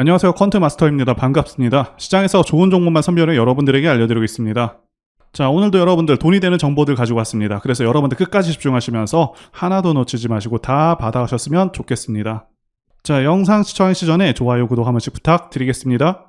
안녕하세요, 퀀트마스터입니다. 반갑습니다. 시장에서 좋은 정보만 선별해 여러분들에게 알려드리고 있습니다. 자, 오늘도 여러분들 돈이 되는 정보들 가지고 왔습니다. 그래서 여러분들 끝까지 집중하시면서 하나도 놓치지 마시고 다 받아가셨으면 좋겠습니다. 자, 영상 시청하시기 전에 좋아요, 구독 한 번씩 부탁드리겠습니다.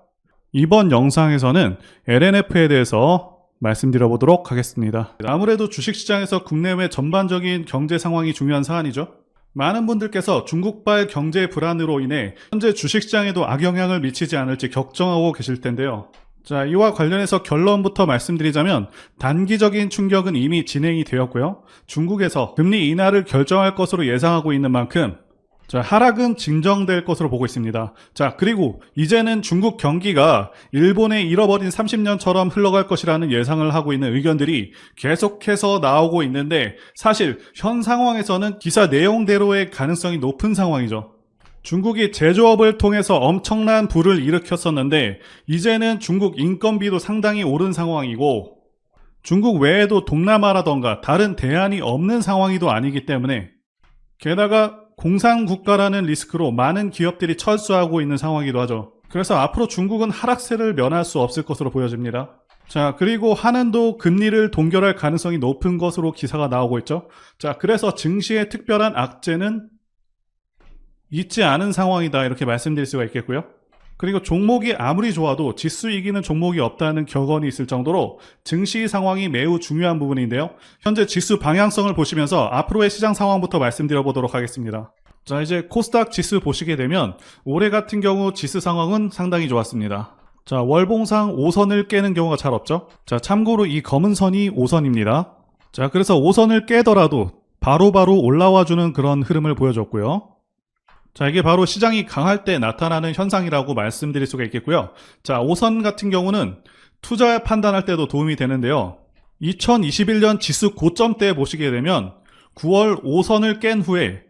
이번 영상에서는 LNF에 대해서 말씀드려보도록 하겠습니다. 아무래도 주식시장에서 국내외 전반적인 경제 상황이 중요한 사안이죠. 많은 분들께서 중국발 경제 불안으로 인해 현재 주식시장에도 악영향을 미치지 않을지 걱정하고 계실 텐데요. 자, 이와 관련해서 결론부터 말씀드리자면 단기적인 충격은 이미 진행이 되었고요. 중국에서 금리 인하를 결정할 것으로 예상하고 있는 만큼 자, 하락은 진정될 것으로 보고 있습니다. 자, 그리고 이제는 중국 경기가 일본의 잃어버린 30년처럼 흘러갈 것이라는 예상을 하고 있는 의견들이 계속해서 나오고 있는데 사실 현 상황에서는 기사 내용대로의 가능성이 높은 상황이죠. 중국이 제조업을 통해서 엄청난 부를 일으켰었는데 이제는 중국 인건비도 상당히 오른 상황이고 중국 외에도 동남아라던가 다른 대안이 없는 상황이도 아니기 때문에 게다가 공산국가라는 리스크로 많은 기업들이 철수하고 있는 상황이기도 하죠. 그래서 앞으로 중국은 하락세를 면할 수 없을 것으로 보여집니다. 자, 그리고 한은도 금리를 동결할 가능성이 높은 것으로 기사가 나오고 있죠. 자, 그래서 증시의 특별한 악재는 있지 않은 상황이다 이렇게 말씀드릴 수가 있겠고요. 그리고 종목이 아무리 좋아도 지수 이기는 종목이 없다는 격언이 있을 정도로 증시 상황이 매우 중요한 부분인데요. 현재 지수 방향성을 보시면서 앞으로의 시장 상황부터 말씀드려 보도록 하겠습니다. 자, 이제 코스닥 지수 보시게 되면 올해 같은 경우 지수 상황은 상당히 좋았습니다. 자, 월봉상 5선을 깨는 경우가 잘 없죠. 자, 참고로 이 검은 선이 5선입니다. 자, 그래서 5선을 깨더라도 바로바로 올라와주는 그런 흐름을 보여줬고요. 자, 이게 바로 시장이 강할 때 나타나는 현상이라고 말씀드릴 수가 있겠고요. 자, 5선 같은 경우는 투자 판단할 때도 도움이 되는데요. 2021년 지수 고점 때 보시게 되면 9월 5선을 깬 후에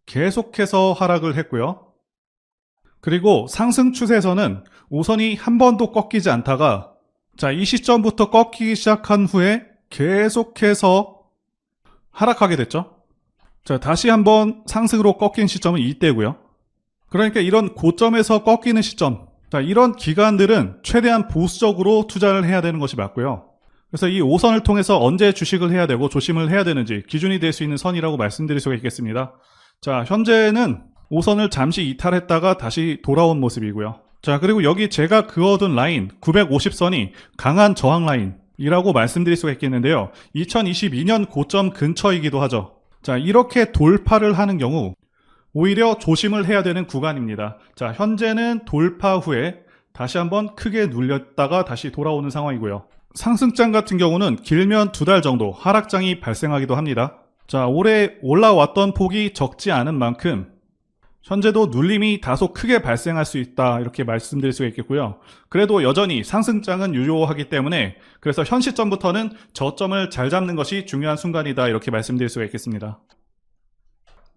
계속해서 하락을 했고요. 그리고 상승 추세에서는 5선이 한 번도 꺾이지 않다가 자, 이 시점부터 꺾이기 시작한 후에 계속해서 하락하게 됐죠. 자, 다시 한번 상승으로 꺾인 시점은 이때고요. 그러니까 이런 고점에서 꺾이는 시점, 자, 이런 기간들은 최대한 보수적으로 투자를 해야 되는 것이 맞고요. 그래서 이 5선을 통해서 언제 주식을 해야 되고 조심을 해야 되는지 기준이 될 수 있는 선이라고 말씀드릴 수가 있겠습니다. 자, 현재는 5선을 잠시 이탈했다가 다시 돌아온 모습이고요. 자, 그리고 여기 제가 그어둔 라인 950선이 강한 저항 라인이라고 말씀드릴 수가 있겠는데요. 2022년 고점 근처이기도 하죠. 자, 이렇게 돌파를 하는 경우 오히려 조심을 해야 되는 구간입니다. 자, 현재는 돌파 후에 다시 한번 크게 눌렸다가 다시 돌아오는 상황이고요. 상승장 같은 경우는 길면 2달 정도 하락장이 발생하기도 합니다. 자, 올해 올라왔던 폭이 적지 않은 만큼 현재도 눌림이 다소 크게 발생할 수 있다 이렇게 말씀드릴 수가 있겠고요. 그래도 여전히 상승장은 유효하기 때문에 그래서 현 시점부터는 저점을 잘 잡는 것이 중요한 순간이다 이렇게 말씀드릴 수가 있겠습니다.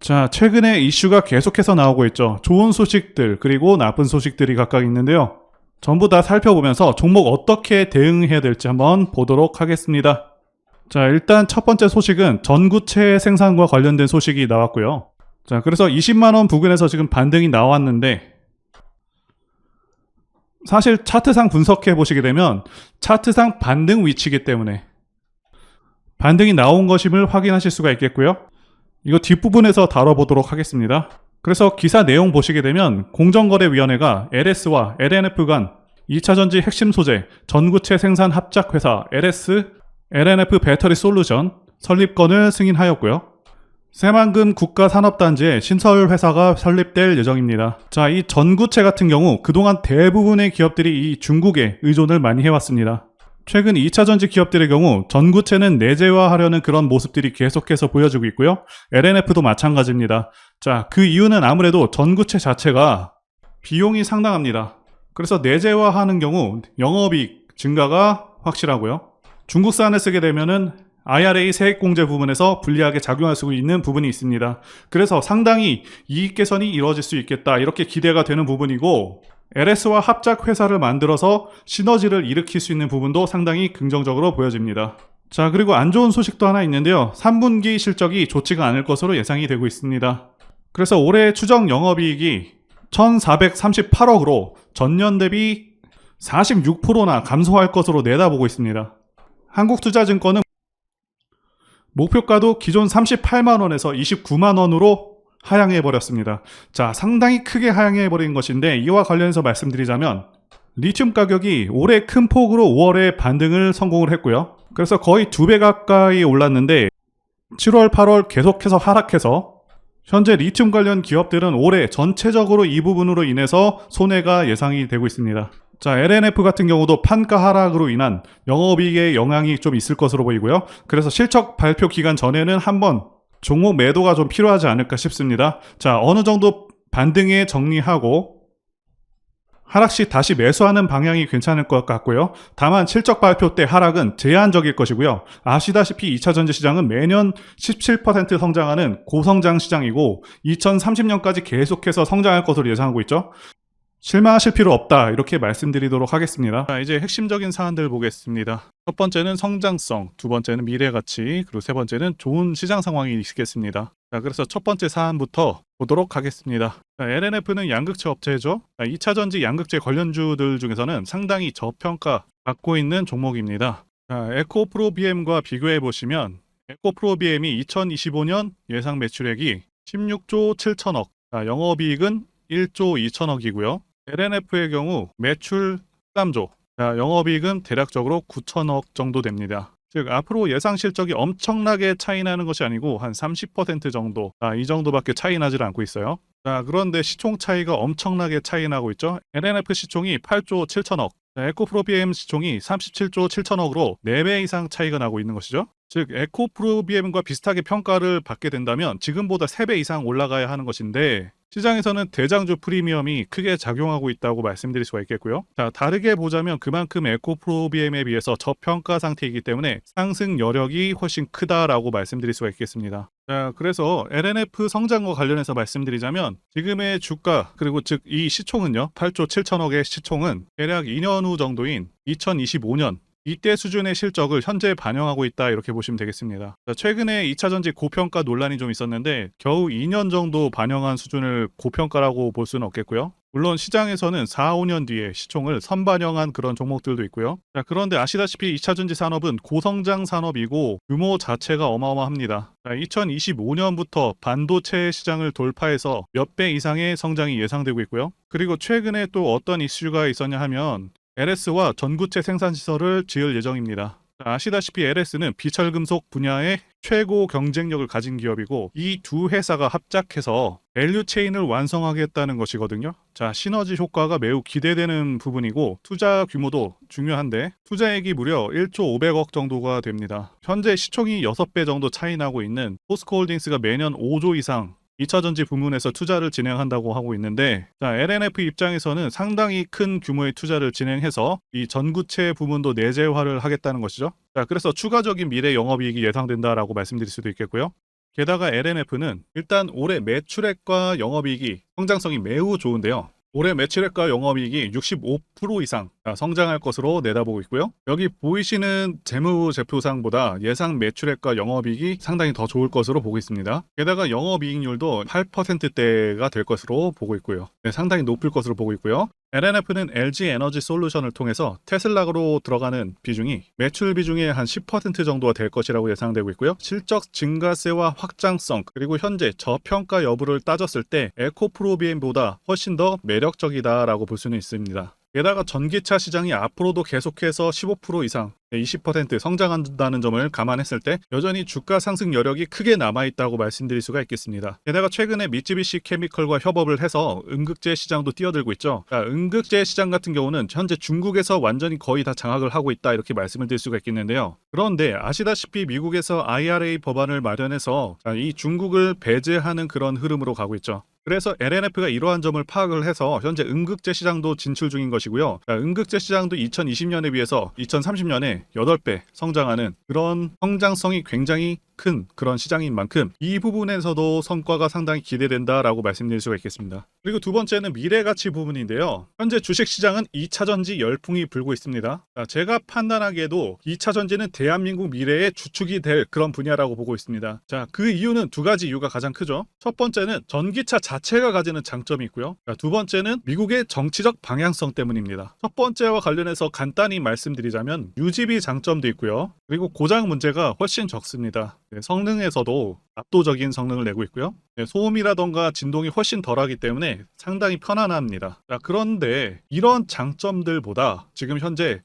자, 최근에 이슈가 계속해서 나오고 있죠. 좋은 소식들 그리고 나쁜 소식들이 각각 있는데요. 전부 다 살펴보면서 종목 어떻게 대응해야 될지 한번 보도록 하겠습니다. 자, 일단 첫 번째 소식은 전구체 생산과 관련된 소식이 나왔고요. 자, 그래서 20만원 부근에서 지금 반등이 나왔는데 사실 차트상 분석해 보시게 되면 차트상 반등 위치이기 때문에 반등이 나온 것임을 확인하실 수가 있겠고요. 이거 뒷부분에서 다뤄보도록 하겠습니다. 그래서 기사 내용 보시게 되면 공정거래위원회가 LS와 LNF 간 2차전지 핵심 소재 전구체 생산 합작회사 LNF 배터리 솔루션 설립건을 승인하였고요. 새만금 국가산업단지에 신설회사가 설립될 예정입니다. 자, 이 전구체 같은 경우 그동안 대부분의 기업들이 이 중국에 의존을 많이 해왔습니다. 최근 2차전지 기업들의 경우 전구체는 내재화하려는 그런 모습들이 계속해서 보여지고 있고요. LNF도 마찬가지입니다. 자, 그 이유는 아무래도 전구체 자체가 비용이 상당합니다. 그래서 내재화하는 경우 영업이익 증가가 확실하고요. 중국산을 쓰게 되면은 IRA 세액공제 부분에서 불리하게 작용할 수 있는 부분이 있습니다. 그래서 상당히 이익 개선이 이루어질 수 있겠다 이렇게 기대가 되는 부분이고 LS와 합작 회사를 만들어서 시너지를 일으킬 수 있는 부분도 상당히 긍정적으로 보여집니다. 자, 그리고 안 좋은 소식도 하나 있는데요. 3분기 실적이 좋지가 않을 것으로 예상이 되고 있습니다. 그래서 올해 추정 영업이익이 1438억으로 전년 대비 46%나 감소할 것으로 내다보고 있습니다. 한국투자증권은 목표가도 기존 38만원에서 29만원으로 하향해버렸습니다. 자, 상당히 크게 하향해버린 것인데 이와 관련해서 말씀드리자면 리튬 가격이 올해 큰 폭으로 5월에 반등을 성공을 했고요. 그래서 거의 2배 가까이 올랐는데 7월, 8월 계속해서 하락해서 현재 리튬 관련 기업들은 올해 전체적으로 이 부분으로 인해서 손해가 예상이 되고 있습니다. 자, LNF 같은 경우도 판가 하락으로 인한 영업이익에 영향이 좀 있을 것으로 보이고요. 그래서 실적 발표 기간 전에는 한번 종목 매도가 좀 필요하지 않을까 싶습니다. 자, 어느 정도 반등에 정리하고 하락 시 다시 매수하는 방향이 괜찮을 것 같고요. 다만 실적 발표 때 하락은 제한적일 것이고요. 아시다시피 2차 전지 시장은 매년 17% 성장하는 고성장 시장이고 2030년까지 계속해서 성장할 것으로 예상하고 있죠. 실망하실 필요 없다, 이렇게 말씀드리도록 하겠습니다. 자, 이제 핵심적인 사안들 보겠습니다. 첫 번째는 성장성, 두 번째는 미래가치, 그리고 세 번째는 좋은 시장 상황이 있겠습니다. 자, 그래서 첫 번째 사안부터 보도록 하겠습니다. 자, LNF는 양극재 업체죠. 자, 2차 전지 양극재 관련주들 중에서는 상당히 저평가 받고 있는 종목입니다. 자, 에코프로비엠과 비교해 보시면 에코프로비엠이 2025년 예상 매출액이 16조 7천억, 자, 영업이익은 1조 2천억이고요. LNF의 경우 매출 13조, 자, 영업이익은 대략적으로 9천억 정도 됩니다. 즉 앞으로 예상 실적이 엄청나게 차이 나는 것이 아니고 한 30% 정도, 이 정도밖에 차이 나질 않고 있어요. 자, 그런데 시총 차이가 엄청나게 차이 나고 있죠. LNF 시총이 8조 7천억, 에코프로비엠 시총이 37조 7천억으로 4배 이상 차이가 나고 있는 것이죠. 즉 에코프로비엠과 비슷하게 평가를 받게 된다면 지금보다 3배 이상 올라가야 하는 것인데 시장에서는 대장주 프리미엄이 크게 작용하고 있다고 말씀드릴 수가 있겠고요. 자, 다르게 보자면 그만큼 에코프로비엠에 비해서 저평가 상태이기 때문에 상승 여력이 훨씬 크다라고 말씀드릴 수가 있겠습니다. 자, 그래서 LNF 성장과 관련해서 말씀드리자면 지금의 주가, 그리고 즉 이 시총은요, 8조 7천억의 시총은 대략 2년 후 정도인 2025년 이때 수준의 실적을 현재 반영하고 있다, 이렇게 보시면 되겠습니다. 자, 최근에 2차전지 고평가 논란이 좀 있었는데 겨우 2년 정도 반영한 수준을 고평가라고 볼 수는 없겠고요. 물론 시장에서는 4, 5년 뒤에 시총을 선반영한 그런 종목들도 있고요. 자, 그런데 아시다시피 2차전지 산업은 고성장 산업이고 규모 자체가 어마어마합니다. 2025년부터 반도체 시장을 돌파해서 몇 배 이상의 성장이 예상되고 있고요. 그리고 최근에 또 어떤 이슈가 있었냐 하면 LS와 전구체 생산시설을 지을 예정입니다. 아시다시피 LS는 비철금속 분야의 최고 경쟁력을 가진 기업이고 이 두 회사가 합작해서 밸류체인을 완성하겠다는 것이거든요. 자, 시너지 효과가 매우 기대되는 부분이고 투자 규모도 중요한데 투자액이 무려 1조 500억 정도가 됩니다. 현재 시총이 6배 정도 차이 나고 있는 포스코홀딩스가 매년 5조 이상 2차전지 부문에서 투자를 진행한다고 하고 있는데, 자, LNF 입장에서는 상당히 큰 규모의 투자를 진행해서 이 전구체 부문도 내재화를 하겠다는 것이죠. 자, 그래서 추가적인 미래 영업이익이 예상된다라고 말씀드릴 수도 있겠고요. 게다가 LNF는 일단 올해 매출액과 영업이익이 성장성이 매우 좋은데요. 올해 매출액과 영업이익이 65% 이상 성장할 것으로 내다보고 있고요. 여기 보이시는 재무제표상보다 예상 매출액과 영업이익이 상당히 더 좋을 것으로 보고 있습니다. 게다가 영업이익률도 8%대가 될 것으로 보고 있고요. 네, 상당히 높을 것으로 보고 있고요. LNF는 LG 에너지 솔루션을 통해서 테슬라로 들어가는 비중이 매출 비중의 한 10% 정도가 될 것이라고 예상되고 있고요. 실적 증가세와 확장성, 그리고 현재 저평가 여부를 따졌을 때 에코프로비엠보다 훨씬 더 매력적이다라고 볼 수는 있습니다. 게다가 전기차 시장이 앞으로도 계속해서 15% 이상 20% 성장한다는 점을 감안했을 때 여전히 주가 상승 여력이 크게 남아있다고 말씀드릴 수가 있겠습니다. 게다가 최근에 미쯔비시 케미컬과 협업을 해서 음극재 시장도 뛰어들고 있죠. 자, 음극재 시장 같은 경우는 현재 중국에서 완전히 거의 다 장악을 하고 있다, 이렇게 말씀을 드릴 수가 있겠는데요. 그런데 아시다시피 미국에서 IRA 법안을 마련해서 이 중국을 배제하는 그런 흐름으로 가고 있죠. 그래서 LNF가 이러한 점을 파악을 해서 현재 음극재 시장도 진출 중인 것이고요. 음극재 시장도 2020년에 비해서 2030년에 8배 성장하는 그런 성장성이 굉장히 큰 그런 시장인 만큼 이 부분에서도 성과가 상당히 기대된다라고 말씀드릴 수가 있겠습니다. 그리고 두 번째는 미래가치 부분인데요. 현재 주식시장은 2차전지 열풍이 불고 있습니다. 제가 판단하기에도 2차전지는 대한민국 미래의 주축이 될 그런 분야라고 보고 있습니다. 자, 그 이유는 두 가지 이유가 가장 크죠. 첫 번째는 전기차 자체가 가지는 장점이 있고요. 두 번째는 미국의 정치적 방향성 때문입니다. 첫 번째와 관련해서 간단히 말씀드리자면 유지비 장점도 있고요. 그리고 고장 문제가 훨씬 적습니다. 성능에서도 압도적인 성능을 내고 있고요. 소음이라던가 진동이 훨씬 덜하기 때문에 상당히 편안합니다. 자, 그런데 이런 장점들보다 지금 현재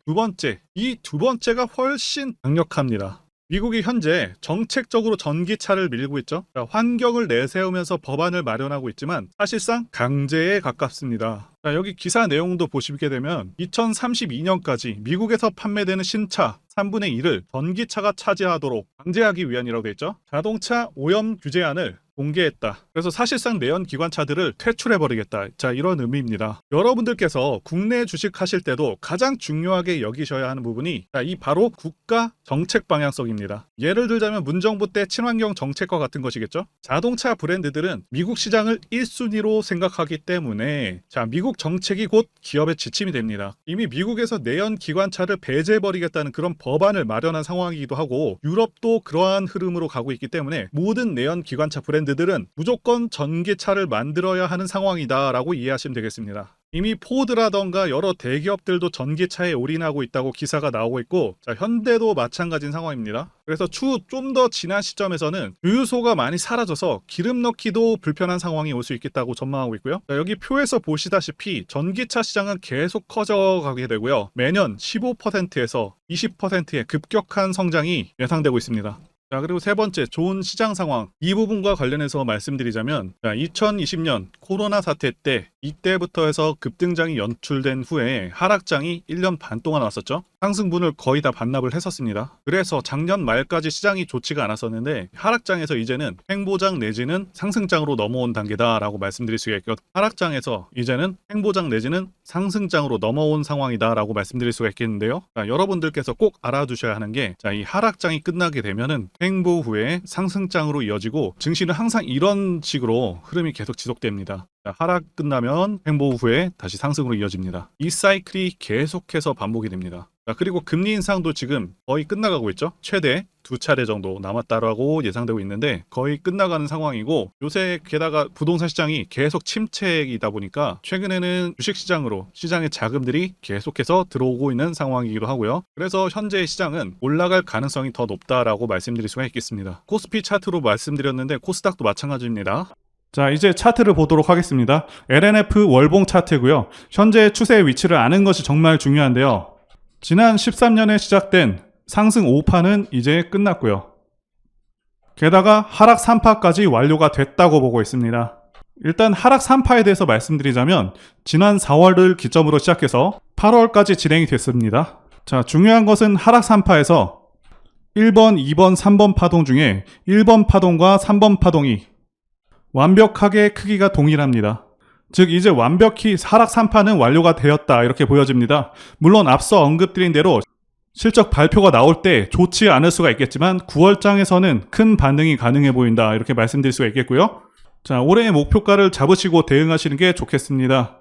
이 두 번째가 훨씬 강력합니다. 미국이 현재 정책적으로 전기차를 밀고 있죠. 자, 환경을 내세우면서 법안을 마련하고 있지만 사실상 강제에 가깝습니다. 자, 여기 기사 내용도 보시게 되면 2032년까지 미국에서 판매되는 신차 3분의 1을 전기차가 차지하도록 강제하기 위한이라고 되어 있죠. 자동차 오염 규제안을 공개했다. 그래서 사실상 내연 기관차들을 퇴출해버리겠다. 자, 이런 의미입니다. 여러분들께서 국내 주식하실 때도 가장 중요하게 여기셔야 하는 부분이 이 바로 국가 정책 방향성입니다. 예를 들자면 문정부 때 친환경 정책과 같은 것이겠죠. 자동차 브랜드들은 미국 시장을 1순위로 생각하기 때문에 미국 정책이 곧 기업의 지침이 됩니다. 이미 미국에서 내연 기관차를 배제해버리겠다는 그런 법안을 마련한 상황이기도 하고 유럽도 그러한 흐름으로 가고 있기 때문에 모든 내연 기관차 브랜드들은 무조건 전기차를 만들어야 하는 상황이다라고 이해하시면 되겠습니다. 이미 포드라던가 여러 대기업들도 전기차에 올인하고 있다고 기사가 나오고 있고 현대도 마찬가지인 상황입니다. 그래서 추후 좀 더 지난 시점에서는 주유소가 많이 사라져서 기름 넣기도 불편한 상황이 올 수 있겠다고 전망하고 있고요. 여기 표에서 보시다시피 전기차 시장은 계속 커져가게 되고요. 매년 15%에서 20%의 급격한 성장이 예상되고 있습니다. 자, 그리고 세 번째, 좋은 시장 상황. 이 부분과 관련해서 말씀드리자면 2020년 코로나 사태 때 이때부터 해서 급등장이 연출된 후에 하락장이 1년 반 동안 왔었죠. 상승분을 거의 다 반납을 했었습니다. 그래서 작년 말까지 시장이 좋지가 않았었는데 하락장에서 이제는 횡보장 내지는 상승장으로 넘어온 단계다라고 말씀드릴 수가 있고 하락장에서 이제는 횡보장 내지는 상승장으로 넘어온 상황이다라고 말씀드릴 수가 있겠는데요. 여러분들께서 꼭 알아두셔야 하는 게 이 하락장이 끝나게 되면은 횡보 후에 상승장으로 이어지고 증시는 항상 이런 식으로 흐름이 계속 지속됩니다. 하락 끝나면 횡보 후에 다시 상승으로 이어집니다. 이 사이클이 계속해서 반복이 됩니다. 그리고 금리 인상도 지금 거의 끝나가고 있죠. 최대 2차례 정도 남았다라고 예상되고 있는데 거의 끝나가는 상황이고 요새 게다가 부동산 시장이 계속 침체이다 보니까 최근에는 주식시장으로 시장의 자금들이 계속해서 들어오고 있는 상황이기도 하고요. 그래서 현재 시장은 올라갈 가능성이 더 높다라고 말씀드릴 수가 있겠습니다. 코스피 차트로 말씀드렸는데 코스닥도 마찬가지입니다. 자, 이제 차트를 보도록 하겠습니다. LNF 월봉 차트고요. 현재 추세의 위치를 아는 것이 정말 중요한데요. 지난 13년에 시작된 상승 5파는 이제 끝났고요. 게다가 하락 3파까지 완료가 됐다고 보고 있습니다. 일단 하락 3파에 대해서 말씀드리자면 지난 4월을 기점으로 시작해서 8월까지 진행이 됐습니다. 자, 중요한 것은 하락 3파에서 1번, 2번, 3번 파동 중에 1번 파동과 3번 파동이 완벽하게 크기가 동일합니다. 즉 이제 완벽히 하락 3파는 완료가 되었다 이렇게 보여집니다. 물론 앞서 언급드린 대로 실적 발표가 나올 때 좋지 않을 수가 있겠지만 9월장에서는 큰 반등이 가능해 보인다 이렇게 말씀드릴 수가 있겠고요. 자, 올해의 목표가를 잡으시고 대응하시는 게 좋겠습니다.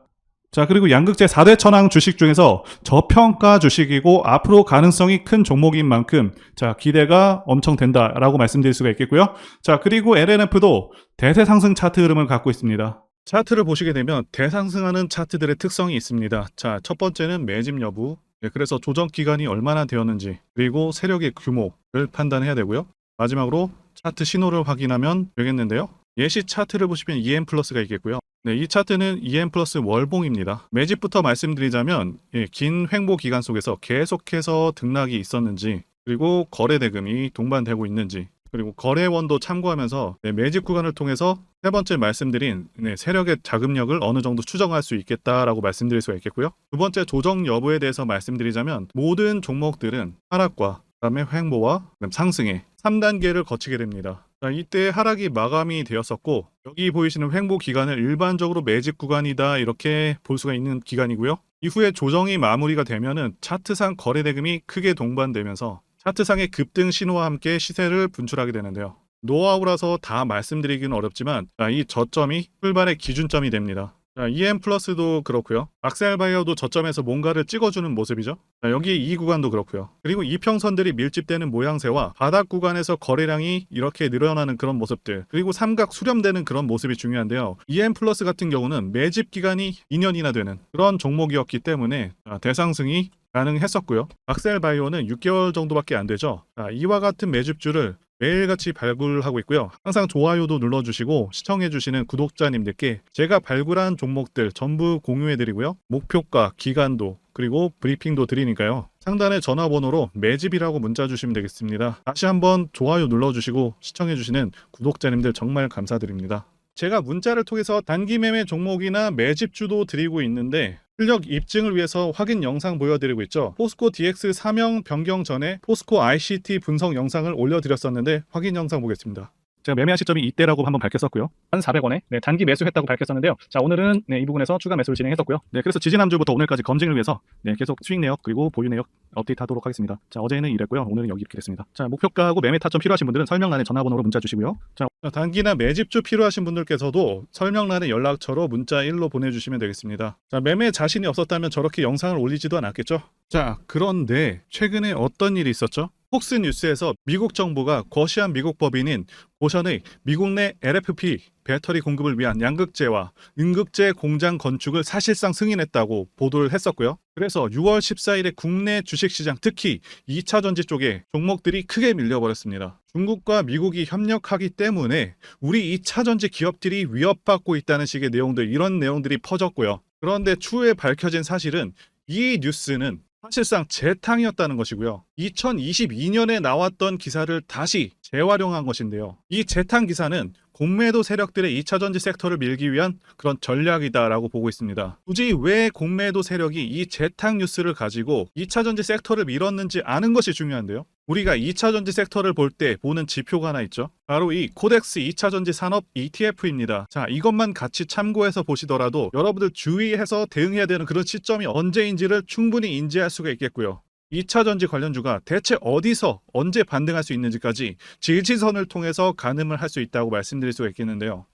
자, 그리고 양극재 4대 천왕 주식 중에서 저평가 주식이고 앞으로 가능성이 큰 종목인 만큼 기대가 엄청 된다라고 말씀드릴 수가 있겠고요. 자, 그리고 LNF도 대세 상승 차트 흐름을 갖고 있습니다. 차트를 보시게 되면 대상승하는 차트들의 특성이 있습니다. 자, 첫 번째는 매집 여부, 그래서 조정 기간이 얼마나 되었는지, 그리고 세력의 규모를 판단해야 되고요. 마지막으로 차트 신호를 확인하면 되겠는데요. 예시 차트를 보시면 EM 플러스가 있겠고요. 이 차트는 EM 플러스 월봉입니다. 매집부터 말씀드리자면 긴 횡보 기간 속에서 계속해서 등락이 있었는지, 그리고 거래 대금이 동반되고 있는지, 그리고 거래원도 참고하면서 매집 구간을 통해서 세 번째 말씀드린 세력의 자금력을 어느 정도 추정할 수 있겠다라고 말씀드릴 수가 있겠고요. 두 번째 조정 여부에 대해서 말씀드리자면 모든 종목들은 하락과 그다음에 횡보와 상승의 3단계를 거치게 됩니다. 자, 이때 하락이 마감이 되었었고 여기 보이시는 횡보 기간을 일반적으로 매집 구간이다 이렇게 볼 수가 있는 기간이고요. 이후에 조정이 마무리가 되면은 차트상 거래 대금이 크게 동반되면서 차트상의 급등 신호와 함께 시세를 분출하게 되는데요. 노하우라서 다 말씀드리기는 어렵지만 이 저점이 출발의 기준점이 됩니다. EM 플러스도 그렇고요. 악셀바이어도 저점에서 뭔가를 찍어주는 모습이죠. 여기 이 구간도 그렇고요. 그리고 이평선들이 밀집되는 모양새와 바닥 구간에서 거래량이 이렇게 늘어나는 그런 모습들, 그리고 삼각 수렴되는 그런 모습이 중요한데요. EM 플러스 같은 경우는 매집 기간이 2년이나 되는 그런 종목이었기 때문에 대상승이 가능했었고요. 악셀바이오는 6개월 정도밖에 안 되죠. 이와 같은 매집주를 매일같이 발굴하고 있고요. 항상 좋아요도 눌러주시고 시청해주시는 구독자님들께 제가 발굴한 종목들 전부 공유해드리고요. 목표가, 기간도, 그리고 브리핑도 드리니까요. 상단의 전화번호로 매집이라고 문자 주시면 되겠습니다. 다시 한번 좋아요 눌러주시고 시청해주시는 구독자님들 정말 감사드립니다. 제가 문자를 통해서 단기 매매 종목이나 매집주도 드리고 있는데 실력 입증을 위해서 확인 영상 보여드리고 있죠. 포스코 DX 사명 변경 전에 포스코 ICT 분석 영상을 올려드렸었는데 확인 영상 보겠습니다. 제가 매매한 시점이 이때라고 한번 밝혔었고요. 1,400원에 단기 매수했다고 밝혔었는데요. 자, 오늘은 이 부분에서 추가 매수를 진행했었고요. 그래서 지지난주부터 오늘까지 검증을 위해서 계속 수익 내역 그리고 보유 내역 업데이트하도록 하겠습니다. 자, 어제는 이랬고요. 오늘은 여기 이렇게 됐습니다. 자, 목표가하고 매매 타점 필요하신 분들은 설명란에 전화번호로 문자 주시고요. 자, 단기나 매집주 필요하신 분들께서도 설명란에 연락처로 문자 1로 보내주시면 되겠습니다. 자, 매매 자신이 없었다면 저렇게 영상을 올리지도 않았겠죠. 자, 그런데 최근에 어떤 일이 있었죠? 폭스뉴스에서 미국 정부가 거시한 미국 법인인 고션의 미국 내 LFP 배터리 공급을 위한 양극재와 음극재 공장 건축을 사실상 승인했다고 보도를 했었고요. 그래서 6월 14일에 국내 주식시장 특히 2차전지 쪽에 종목들이 크게 밀려버렸습니다. 중국과 미국이 협력하기 때문에 우리 2차전지 기업들이 위협받고 있다는 식의 내용들, 이런 내용들이 퍼졌고요. 그런데 추후에 밝혀진 사실은 이 뉴스는 사실상 재탕이었다는 것이고요. 2022년에 나왔던 기사를 다시 재활용한 것인데요. 이 재탕 기사는 공매도 세력들의 2차전지 섹터를 밀기 위한 그런 전략이다라고 보고 있습니다. 굳이 왜 공매도 세력이 이 재탕 뉴스를 가지고 2차전지 섹터를 밀었는지 아는 것이 중요한데요. 우리가 2차전지 섹터를 볼 때 보는 지표가 하나 있죠. 바로 이 코덱스 2차전지 산업 ETF입니다. 자, 이것만 같이 참고해서 보시더라도 여러분들 주의해서 대응해야 되는 그런 시점이 언제인지를 충분히 인지할 수가 있겠고요. 2차전지 관련주가 대체 어디서 언제 반등할 수 있는지까지 지지선을 통해서 가늠을 할 수 있다고 말씀드릴 수가 있겠는데요.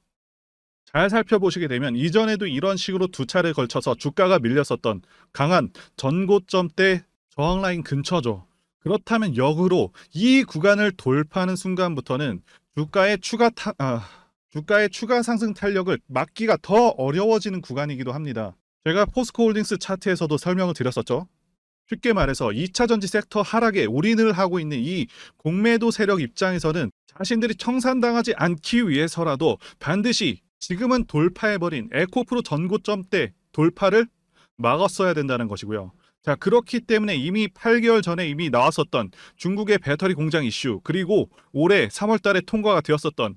잘 살펴보시게 되면 이전에도 이런 식으로 두 차례에 걸쳐서 주가가 밀렸었던 강한 전고점대 저항라인 근처죠. 그렇다면 역으로 이 구간을 돌파하는 순간부터는 주가의 추가 상승 탄력을 막기가 더 어려워지는 구간이기도 합니다. 제가 포스코홀딩스 차트에서도 설명을 드렸었죠. 쉽게 말해서 2차전지 섹터 하락에 올인을 하고 있는 이 공매도 세력 입장에서는 자신들이 청산당하지 않기 위해서라도 반드시 지금은 돌파해버린 에코프로 전고점대 돌파를 막았어야 된다는 것이고요. 자, 그렇기 때문에 이미 8개월 전에 이미 나왔었던 중국의 배터리 공장 이슈, 그리고 올해 3월 달에 통과가 되었었던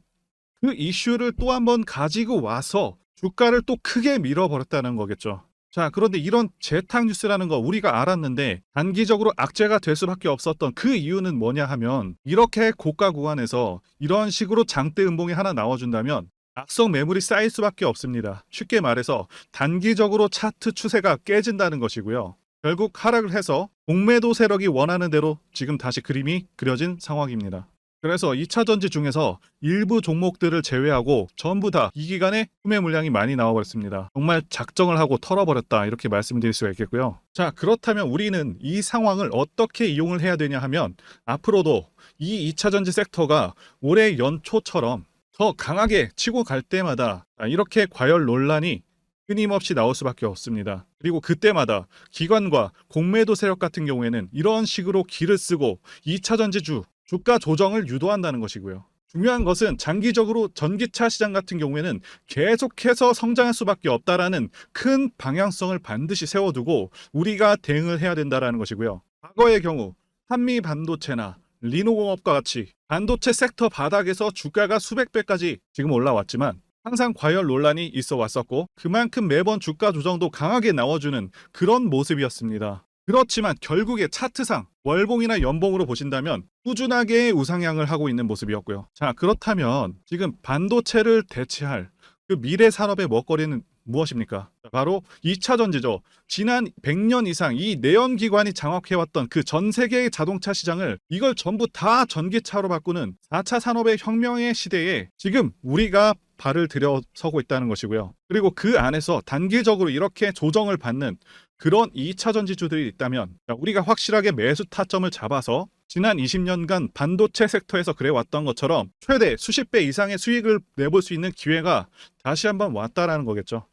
그 이슈를 또 한번 가지고 와서 주가를 또 크게 밀어버렸다는 거겠죠. 자, 그런데 이런 재탕 뉴스라는 거 우리가 알았는데 단기적으로 악재가 될 수밖에 없었던 그 이유는 뭐냐 하면, 이렇게 고가 구간에서 이런 식으로 장대 음봉이 하나 나와준다면 악성 매물이 쌓일 수밖에 없습니다. 쉽게 말해서 단기적으로 차트 추세가 깨진다는 것이고요. 결국 하락을 해서 공매도 세력이 원하는 대로 지금 다시 그림이 그려진 상황입니다. 그래서 2차전지 중에서 일부 종목들을 제외하고 전부 다 이 기간에 후매 물량이 많이 나와버렸습니다. 정말 작정을 하고 털어버렸다, 이렇게 말씀드릴 수가 있겠고요. 자, 그렇다면 우리는 이 상황을 어떻게 이용을 해야 되냐 하면, 앞으로도 이 2차전지 섹터가 올해 연초처럼 더 강하게 치고 갈 때마다 이렇게 과열 논란이 끊임없이 나올 수밖에 없습니다. 그리고 그때마다 기관과 공매도 세력 같은 경우에는 이런 식으로 기를 쓰고 2차전지주 주가 조정을 유도한다는 것이고요. 중요한 것은 장기적으로 전기차 시장 같은 경우에는 계속해서 성장할 수밖에 없다라는 큰 방향성을 반드시 세워두고 우리가 대응을 해야 된다는 것이고요. 과거의 경우 한미 반도체나 리노공업과 같이 반도체 섹터 바닥에서 주가가 수백 배까지 지금 올라왔지만 항상 과열 논란이 있어 왔었고, 그만큼 매번 주가 조정도 강하게 나와주는 그런 모습이었습니다. 그렇지만 결국에 차트상 월봉이나 연봉으로 보신다면 꾸준하게 우상향을 하고 있는 모습이었고요. 자, 그렇다면 지금 반도체를 대체할 그 미래 산업의 먹거리는 무엇입니까? 바로 2차 전지죠. 지난 100년 이상 이 내연기관이 장악해왔던 그 전 세계의 자동차 시장을 이걸 전부 다 전기차로 바꾸는 4차 산업의 혁명의 시대에 지금 우리가 발을 들여서고 있다는 것이고요. 그리고 그 안에서 단기적으로 이렇게 조정을 받는 그런 2차 전지주들이 있다면 우리가 확실하게 매수 타점을 잡아서 지난 20년간 반도체 섹터에서 그래왔던 것처럼 최대 수십 배 이상의 수익을 내볼 수 있는 기회가 다시 한번 왔다라는 거겠죠.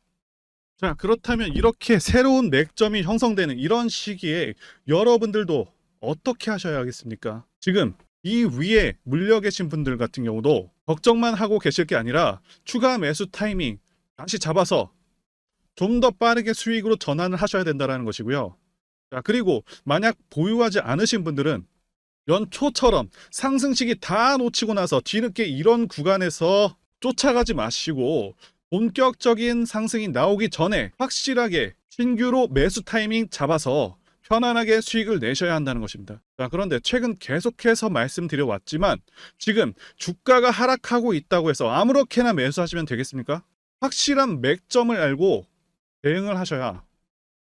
자, 그렇다면 이렇게 새로운 맥점이 형성되는 이런 시기에 여러분들도 어떻게 하셔야겠습니까? 지금 이 위에 물려 계신 분들 같은 경우도 걱정만 하고 계실 게 아니라 추가 매수 타이밍 다시 잡아서 좀 더 빠르게 수익으로 전환을 하셔야 된다는 것이고요. 자, 그리고 만약 보유하지 않으신 분들은 연초처럼 상승 시기 다 놓치고 나서 뒤늦게 이런 구간에서 쫓아가지 마시고 본격적인 상승이 나오기 전에 확실하게 신규로 매수 타이밍 잡아서 편안하게 수익을 내셔야 한다는 것입니다. 자, 그런데 최근 계속해서 말씀드려 왔지만 지금 주가가 하락하고 있다고 해서 아무렇게나 매수하시면 되겠습니까? 확실한 맥점을 알고 대응을 하셔야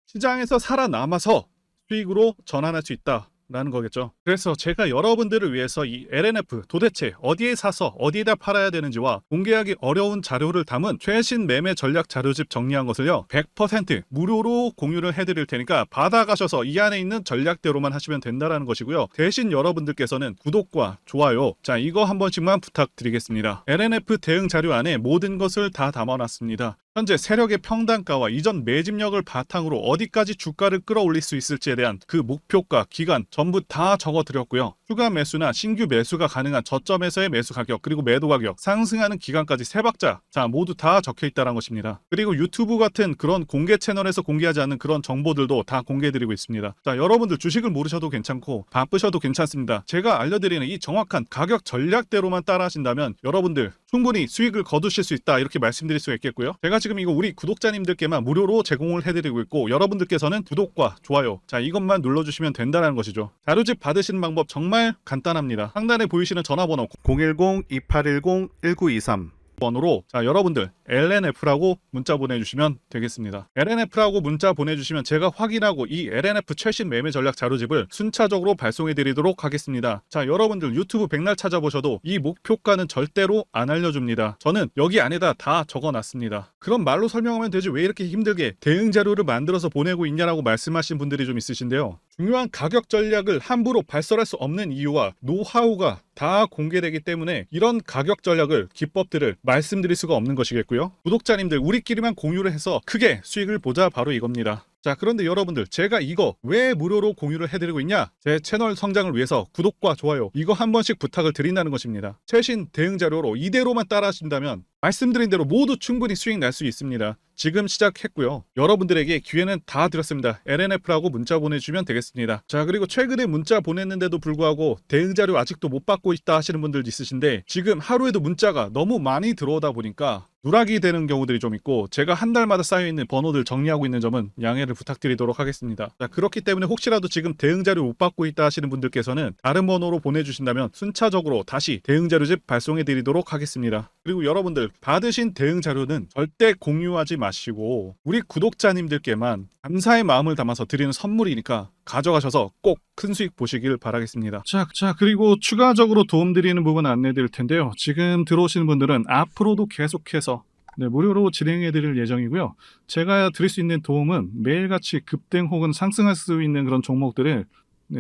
시장에서 살아남아서 수익으로 전환할 수 있다라는 거겠죠. 그래서 제가 여러분들을 위해서 이 LNF 도대체 어디에 사서 어디에다 팔아야 되는지와 공개하기 어려운 자료를 담은 최신 매매 전략 자료집 정리한 것을요 100% 무료로 공유를 해드릴 테니까 받아가셔서 이 안에 있는 전략대로만 하시면 된다는 것이고요. 대신 여러분들께서는 구독과 좋아요, 자, 이거 한 번씩만 부탁드리겠습니다. LNF 대응 자료 안에 모든 것을 다 담아놨습니다. 현재 세력의 평단가와 이전 매집력을 바탕으로 어디까지 주가를 끌어올릴 수 있을지에 대한 그 목표가, 기간 전부 다 적어드렸고요. 추가 매수나 신규 매수가 가능한 저점에서의 매수 가격, 그리고 매도 가격, 상승하는 기간까지 세 박자, 자, 모두 다 적혀있다는 것입니다. 그리고 유튜브 같은 그런 공개 채널에서 공개하지 않는 그런 정보들도 다 공개해드리고 있습니다. 자, 여러분들 주식을 모르셔도 괜찮고 바쁘셔도 괜찮습니다. 제가 알려드리는 이 정확한 가격 전략대로만 따라 하신다면 여러분들 충분히 수익을 거두실 수 있다, 이렇게 말씀드릴 수가 있겠고요. 제가 지금 이거 우리 구독자님들께만 무료로 제공을 해드리고 있고 여러분들께서는 구독과 좋아요, 자, 이것만 눌러주시면 된다는 것이죠. 자료집 받으시는 방법 정말 간단합니다. 상단에 보이시는 전화번호 010-2810-1923 번호로, 자, 여러분들 LNF라고 문자 보내주시면 되겠습니다. LNF라고 문자 보내주시면 제가 확인하고 이 LNF 최신 매매 전략 자료집을 순차적으로 발송해 드리도록 하겠습니다. 자, 여러분들 유튜브 백날 찾아보셔도 이 목표가는 절대로 안 알려줍니다. 저는 여기 안에다 다 적어놨습니다. 그럼 말로 설명하면 되지 왜 이렇게 힘들게 대응 자료를 만들어서 보내고 있냐라고 말씀하신 분들이 좀 있으신데요. 중요한 가격 전략을 함부로 발설할 수 없는 이유와 노하우가 다 공개되기 때문에 이런 가격 전략을, 기법들을 말씀드릴 수가 없는 것이겠고요. 구독자님들 우리끼리만 공유를 해서 크게 수익을 보자, 바로 이겁니다. 자, 그런데 여러분들 제가 이거 왜 무료로 공유를 해드리고 있냐? 제 채널 성장을 위해서 구독과 좋아요 이거 한 번씩 부탁을 드린다는 것입니다. 최신 대응 자료로 이대로만 따라 하신다면 말씀드린 대로 모두 충분히 수익 날 수 있습니다. 지금 시작했고요. 여러분들에게 기회는 다 드렸습니다. LNF라고 문자 보내주시면 되겠습니다. 자, 그리고 최근에 문자 보냈는데도 불구하고 대응 자료 아직도 못 받고 있다 하시는 분들 있으신데 지금 하루에도 문자가 너무 많이 들어오다 보니까 누락이 되는 경우들이 좀 있고 제가 한 달마다 쌓여있는 번호들 정리하고 있는 점은 양해를 부탁드리도록 하겠습니다. 자, 그렇기 때문에 혹시라도 지금 대응 자료 못 받고 있다 하시는 분들께서는 다른 번호로 보내주신다면 순차적으로 다시 대응 자료집 발송해 드리도록 하겠습니다. 그리고 여러분들 받으신 대응 자료는 절대 공유하지 마시고 우리 구독자님들께만 감사의 마음을 담아서 드리는 선물이니까 가져가셔서 꼭 큰 수익 보시길 바라겠습니다. 자, 그리고 추가적으로 도움드리는 부분 안내 드릴 텐데요. 지금 들어오시는 분들은 앞으로도 계속해서 무료로 진행해 드릴 예정이고요. 제가 드릴 수 있는 도움은 매일같이 급등 혹은 상승할 수 있는 그런 종목들을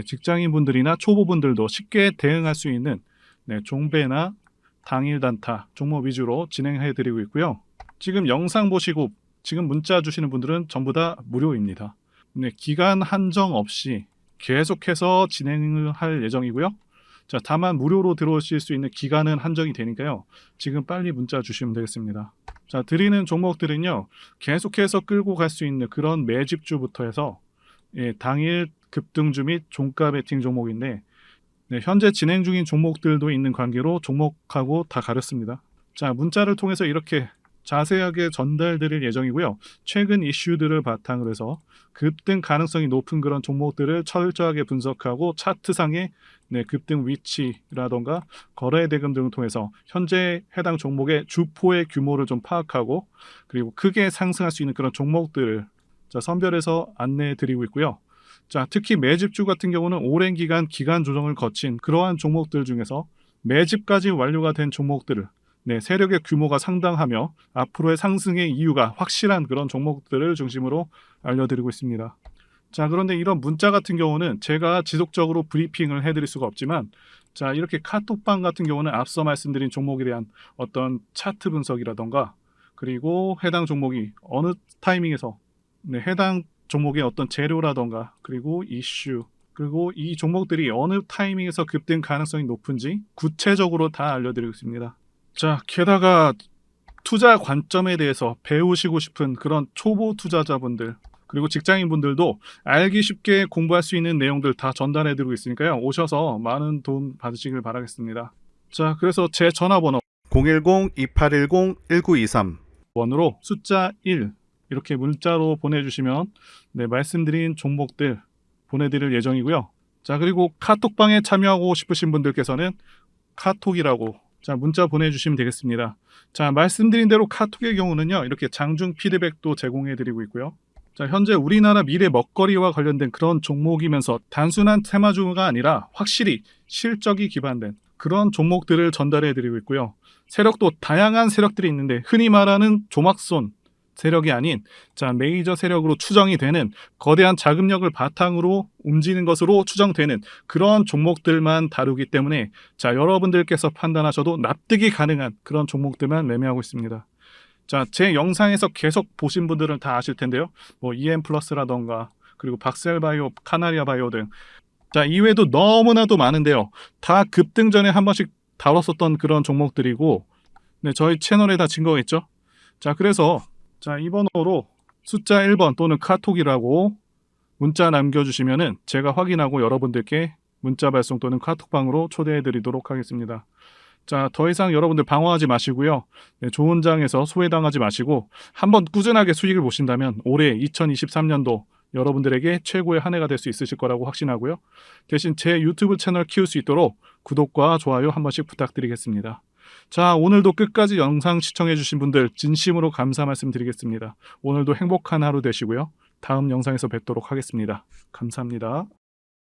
직장인분들이나 초보분들도 쉽게 대응할 수 있는 종배나 당일 단타 종목 위주로 진행해 드리고 있고요. 지금 영상 보시고 지금 문자 주시는 분들은 전부 다 무료입니다. 기간 한정 없이 계속해서 진행을 할 예정이고요. 자, 다만 무료로 들어오실 수 있는 기간은 한정이 되니까요. 지금 빨리 문자 주시면 되겠습니다. 자, 드리는 종목들은요. 계속해서 끌고 갈 수 있는 그런 매집주부터 해서 당일 급등주 및 종가 베팅 종목인데 현재 진행 중인 종목들도 있는 관계로 종목하고 다 가렸습니다. 자, 문자를 통해서 이렇게 자세하게 전달드릴 예정이고요. 최근 이슈들을 바탕으로 해서 급등 가능성이 높은 그런 종목들을 철저하게 분석하고 차트상의 급등 위치라던가 거래 대금 등을 통해서 현재 해당 종목의 주포의 규모를 좀 파악하고 그리고 크게 상승할 수 있는 그런 종목들을 선별해서 안내해 드리고 있고요. 특히 매집주 같은 경우는 오랜 기간 조정을 거친 그러한 종목들 중에서 매집까지 완료가 된 종목들을 세력의 규모가 상당하며 앞으로의 상승의 이유가 확실한 그런 종목들을 중심으로 알려드리고 있습니다. 그런데 이런 문자 같은 경우는 제가 지속적으로 브리핑을 해드릴 수가 없지만 이렇게 카톡방 같은 경우는 앞서 말씀드린 종목에 대한 어떤 차트 분석이라던가 그리고 해당 종목이 어느 타이밍에서 해당 종목의 어떤 재료라던가 그리고 이슈 그리고 이 종목들이 어느 타이밍에서 급등 가능성이 높은지 구체적으로 다 알려드리고 있습니다. 게다가 투자 관점에 대해서 배우시고 싶은 그런 초보 투자자분들 그리고 직장인분들도 알기 쉽게 공부할 수 있는 내용들 다 전달해드리고 있으니까요. 오셔서 많은 도움 받으시길 바라겠습니다. 그래서 제 전화번호 010-2810-1923 번호로 숫자 1 이렇게 문자로 보내주시면 말씀드린 종목들 보내드릴 예정이고요. 그리고 카톡방에 참여하고 싶으신 분들께서는 카톡이라고 문자 보내주시면 되겠습니다. 말씀드린 대로 카톡의 경우는요. 이렇게 장중 피드백도 제공해드리고 있고요. 현재 우리나라 미래 먹거리와 관련된 그런 종목이면서 단순한 테마주가 아니라 확실히 실적이 기반된 그런 종목들을 전달해드리고 있고요. 세력도 다양한 세력들이 있는데 흔히 말하는 조막손 세력이 아닌 메이저 세력으로 추정이 되는 거대한 자금력을 바탕으로 움직이는 것으로 추정되는 그런 종목들만 다루기 때문에 여러분들께서 판단하셔도 납득이 가능한 그런 종목들만 매매하고 있습니다. 제 영상에서 계속 보신 분들은 다 아실 텐데요. EM플러스라던가 그리고 박셀바이오, 카나리아바이오 등 이외에도 너무나도 많은데요. 다 급등 전에 한 번씩 다뤘었던 그런 종목들이고 저희 채널에 다 증거가 있죠. 그래서 이 번호로 숫자 1번 또는 카톡이라고 문자 남겨주시면은 제가 확인하고 여러분들께 문자 발송 또는 카톡방으로 초대해 드리도록 하겠습니다. 더 이상 여러분들 방황하지 마시고요. 좋은 장에서 소외당하지 마시고 한번 꾸준하게 수익을 보신다면 올해 2023년도 여러분들에게 최고의 한 해가 될 수 있으실 거라고 확신하고요. 대신 제 유튜브 채널 키울 수 있도록 구독과 좋아요 한 번씩 부탁드리겠습니다. 오늘도 끝까지 영상 시청해주신 분들 진심으로 감사 말씀드리겠습니다. 오늘도 행복한 하루 되시고요. 다음 영상에서 뵙도록 하겠습니다. 감사합니다.